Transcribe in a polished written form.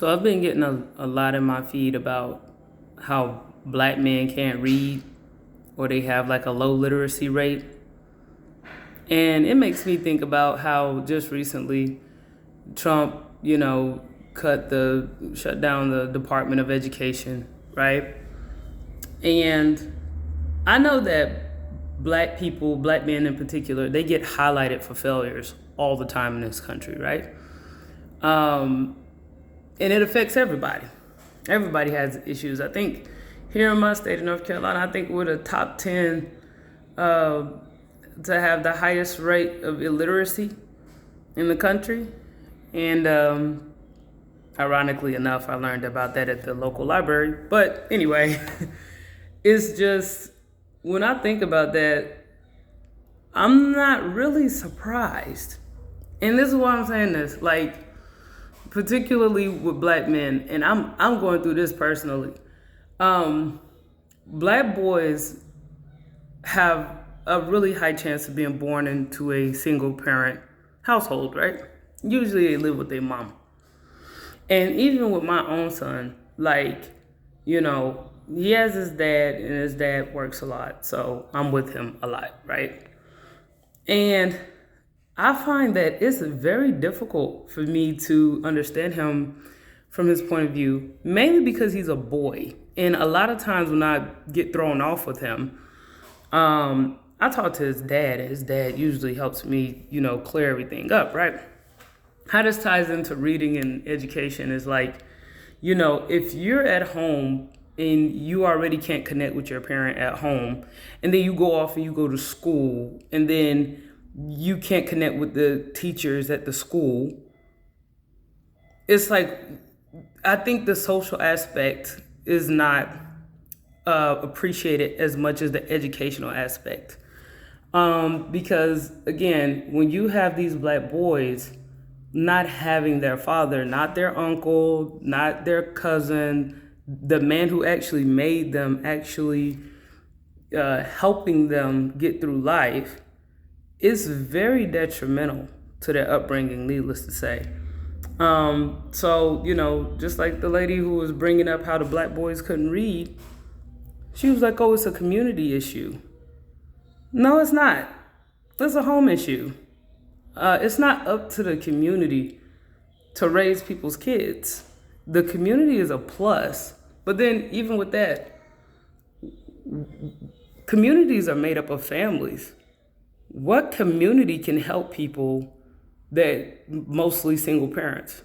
So I've been getting a lot in my feed about how black men can't read or they have like a low literacy rate. And it makes me think about how just recently Trump, shut down the Department of Education, right? And I know that black people, black men in particular, they get highlighted for failures all the time in this country, right? And it affects everybody. Everybody has issues. I think here in my state of North Carolina, I think we're the top 10 to have the highest rate of illiteracy in the country. And ironically enough, I learned about that at the local library. But anyway, it's just, when I think about that, I'm not really surprised. And this is why I'm saying this, like, particularly with black men, and I'm going through this personally. Black boys have a really high chance of being born into a single parent household, right? Usually they live with their mom. And even with my own son, he has his dad, and his dad works a lot, so I'm with him a lot, right? And I find that it's very difficult for me to understand him from his point of view, mainly because he's a boy. And a lot of times when I get thrown off with him, I talk to his dad, and his dad usually helps me, clear everything up, right? How this ties into reading and education is like, if you're at home and you already can't connect with your parent at home, and then you go off and you go to school, and then you can't connect with the teachers at the school, it's like, I think the social aspect is not appreciated as much as the educational aspect. Because again, when you have these black boys not having their father, not their uncle, not their cousin, the man who actually made them, actually helping them get through life, is very detrimental to their upbringing, needless to say. So, just like the lady who was bringing up how the black boys couldn't read, she was like, oh, it's a community issue. No, it's not. It's a home issue. It's not up to the community to raise people's kids. The community is a plus. But then even with that, communities are made up of families. What community can help people that mostly single parents?